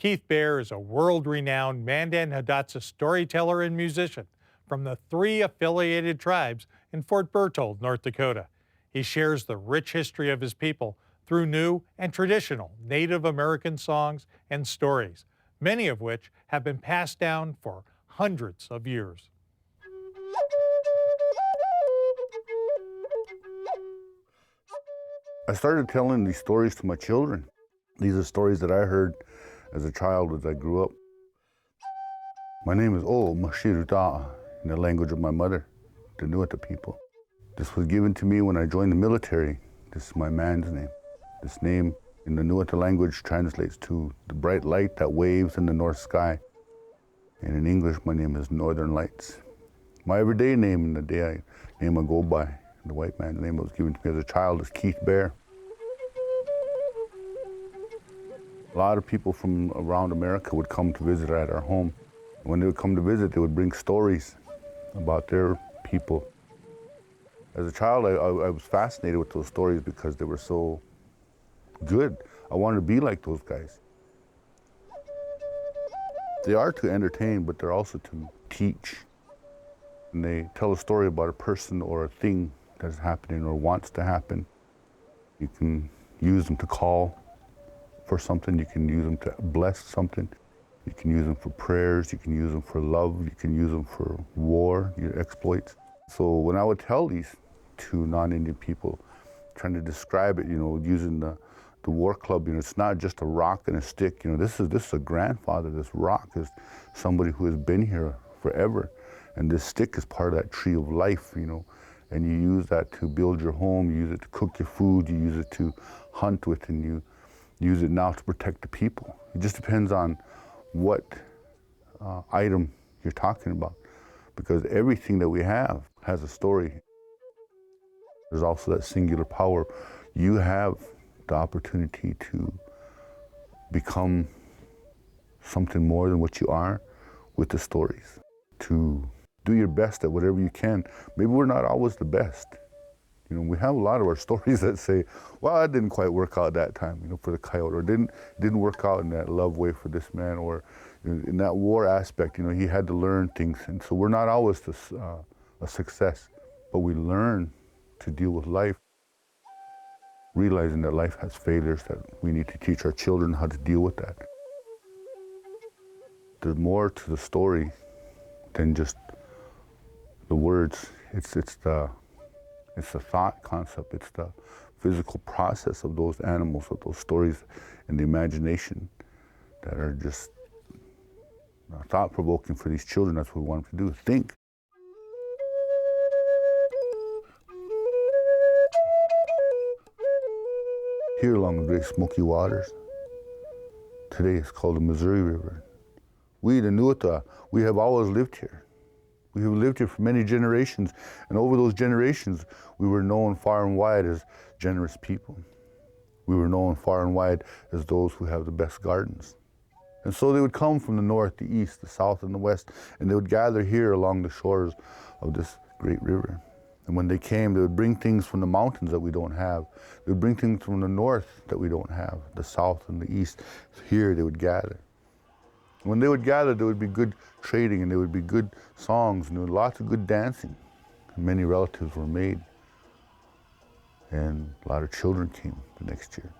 Keith Bear is a world-renowned Mandan Hidatsa storyteller and musician from the 3 affiliated tribes in Fort Berthold, North Dakota. He shares the rich history of his people through new and traditional Native American songs and stories, many of which have been passed down for hundreds of years. I started telling these stories to my children. These are stories that I heard as a child as I grew up. My name is O Mashiruta, in the language of my mother, the Nuata people. This was given to me when I joined the military. This is my man's name. This name in the Nuata language translates to the bright light that waves in the north sky. And in English, my name is Northern Lights. My everyday name, in the day I go by, the white man's name that was given to me as a child, is Keith Bear. A lot of people from around America would come to visit at our home. When they would come to visit, they would bring stories about their people. As a child, I was fascinated with those stories because they were so good. I wanted to be like those guys. They are to entertain, but they're also to teach. And they tell a story about a person or a thing that is happening or wants to happen. You can use them to call for something. You can use them to bless something. You can use them for prayers. You can use them for love. You can use them for war, your exploits. So when I would tell these to non-Indian people, trying to describe it, using the war club, it's not just a rock and a stick. This is a grandfather. This rock is somebody who has been here forever. And this stick is part of that tree of life, and you use that to build your home, you use it to cook your food, you use it to hunt with, and you use it now to protect the people. It just depends on what item you're talking about, because everything that we have has a story. There's also that singular power. You have the opportunity to become something more than what you are with the stories, to do your best at whatever you can. Maybe we're not always the best. We have a lot of our stories that say, well, that didn't quite work out that time, for the coyote, or didn't work out in that love way for this man, or in that war aspect, he had to learn things. And so we're not always a success, but we learn to deal with life, realizing that life has failures, that we need to teach our children how to deal with that. There's more to the story than just the words. It's the thought concept. It's the physical process of those animals, of those stories, and the imagination that are just thought-provoking for these children. That's what we want them to do, think. Here along the Great Smoky Waters, today it's called the Missouri River. We, the Nuata, we have always lived here. We have lived here for many generations, and over those generations, we were known far and wide as generous people. We were known far and wide as those who have the best gardens. And so they would come from the north, the east, the south, and the west, and they would gather here along the shores of this great river. And when they came, they would bring things from the mountains that we don't have. They would bring things from the north that we don't have, the south and the east. Here they would gather. When they would gather, there would be good trading, and there would be good songs, and there would be lots of good dancing. And many relatives were made, and a lot of children came the next year.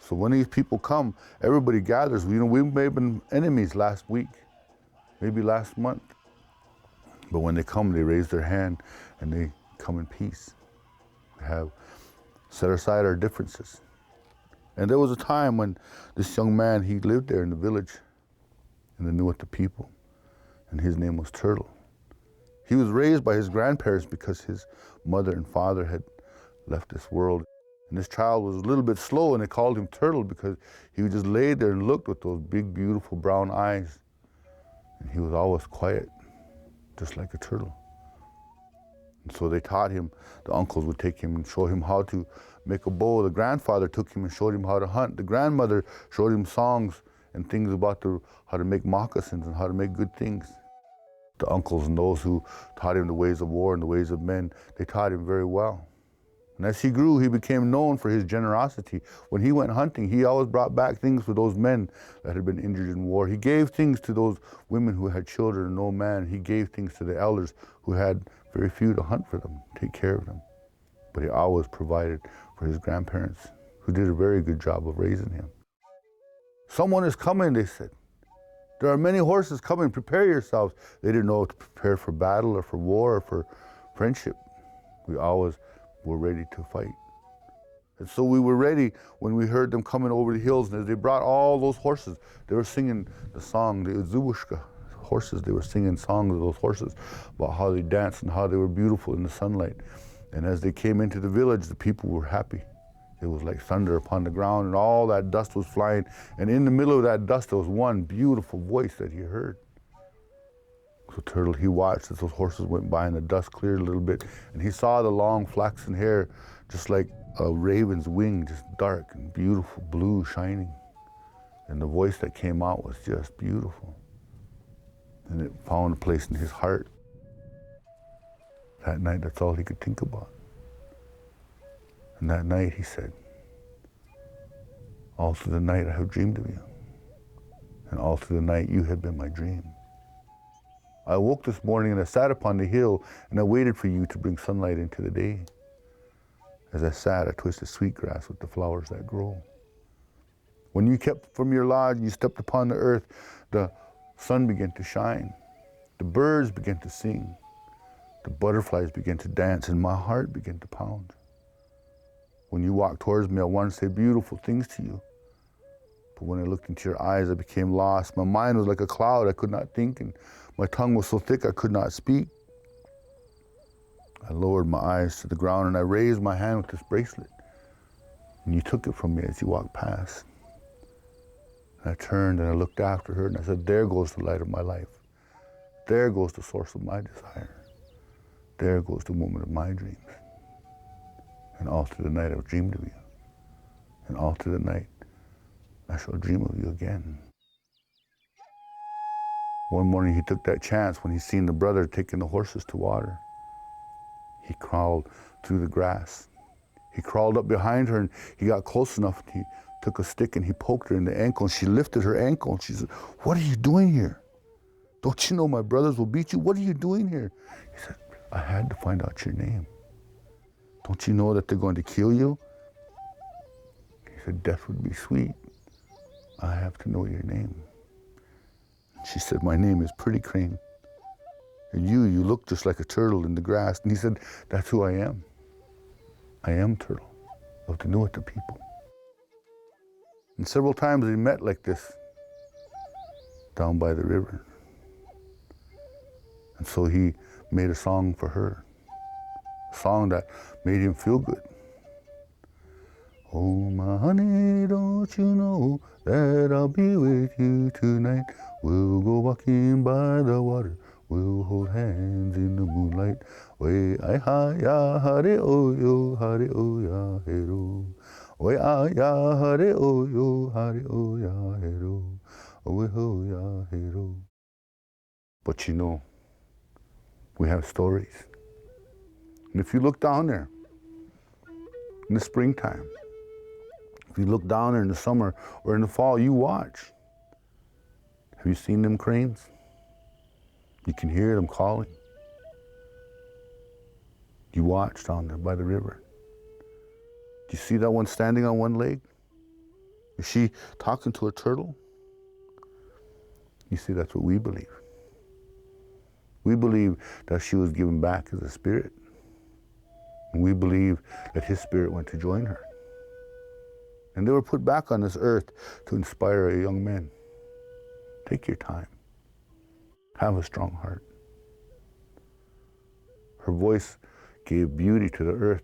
So when these people come, everybody gathers. We may have been enemies last week, maybe last month. But when they come, they raise their hand, and they come in peace. We have set aside our differences. And there was a time when this young man, he lived there in the village, and they knew what the people, and his name was Turtle. He was raised by his grandparents because his mother and father had left this world. And this child was a little bit slow, and they called him Turtle because he would just lay there and looked with those big, beautiful brown eyes. And he was always quiet, just like a turtle. And so they taught him. The uncles would take him and show him how to make a bow. The grandfather took him and showed him how to hunt. The grandmother showed him songs and things about how to make moccasins and how to make good things. The uncles and those who taught him the ways of war and the ways of men, they taught him very well. And as he grew, he became known for his generosity. When he went hunting, he always brought back things for those men that had been injured in war. He gave things to those women who had children and no man. He gave things to the elders who had very few to hunt for them, take care of them. But he always provided for his grandparents, who did a very good job of raising him. Someone is coming, they said. There are many horses coming, prepare yourselves. They didn't know to prepare for battle or for war or for friendship. We always were ready to fight. And so we were ready when we heard them coming over the hills, and as they brought all those horses, they were singing the song, the Zubushka horses. They were singing songs of those horses about how they danced and how they were beautiful in the sunlight. And as they came into the village, the people were happy. It was like thunder upon the ground, and all that dust was flying. And in the middle of that dust, there was one beautiful voice that he heard. So Turtle, he watched as those horses went by and the dust cleared a little bit, and he saw the long flaxen hair, just like a raven's wing, just dark and beautiful, blue, shining. And the voice that came out was just beautiful. And it found a place in his heart. That night, that's all he could think about. And that night he said, all through the night I have dreamed of you. And all through the night you have been my dream. I woke this morning and I sat upon the hill and I waited for you to bring sunlight into the day. As I sat, I twisted sweetgrass with the flowers that grow. When you kept from your lodge and you stepped upon the earth, the sun began to shine. The birds began to sing. The butterflies began to dance and my heart began to pound. When you walked towards me, I wanted to say beautiful things to you. But when I looked into your eyes, I became lost. My mind was like a cloud. I could not think, and my tongue was so thick I could not speak. I lowered my eyes to the ground and I raised my hand with this bracelet. And you took it from me as you walked past. And I turned and I looked after her and I said, there goes the light of my life. There goes the source of my desire. There goes the woman of my dreams. And all through the night I've dreamed of you. And all through the night I shall dream of you again. One morning he took that chance when he seen the brother taking the horses to water. He crawled through the grass. He crawled up behind her and he got close enough and he took a stick and he poked her in the ankle and she lifted her ankle and she said, what are you doing here? Don't you know my brothers will beat you? What are you doing here? He said, I had to find out your name. Don't you know that they're going to kill you? He said, death would be sweet. I have to know your name. She said, my name is Pretty Crane. And you look just like a turtle in the grass. And he said, that's who I am. I am Turtle of the Nuota people. And several times they met like this down by the river. And so he made a song for her, a song that made him feel good. Oh, my honey, don't you know that I'll be with you tonight? We'll go walking by the water. We'll hold hands in the moonlight. Way I ha ya hare o yo hare o ya hero. Way I ya hare o yo hare o ya hero. Way ho ya hero. But you know, we have stories. And if you look down there in the springtime, if you look down there in the summer or in the fall, you watch. Have you seen them cranes? You can hear them calling. You watch down there by the river. Do you see that one standing on one leg? Is she talking to a turtle? You see, that's what we believe. We believe that she was given back as a spirit. And we believe that his spirit went to join her. And they were put back on this earth to inspire a young man. Take your time. Have a strong heart. Her voice gave beauty to the earth.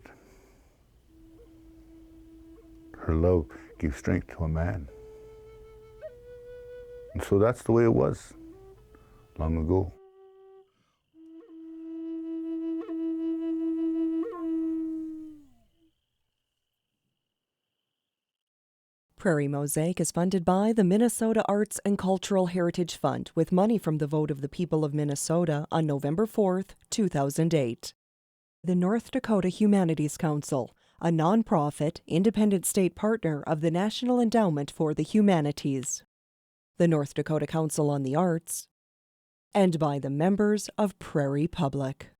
Her love gave strength to a man. And so that's the way it was long ago. Prairie Mosaic is funded by the Minnesota Arts and Cultural Heritage Fund with money from the vote of the people of Minnesota on November 4th, 2008. The North Dakota Humanities Council, a nonprofit, independent state partner of the National Endowment for the Humanities, the North Dakota Council on the Arts, and by the members of Prairie Public.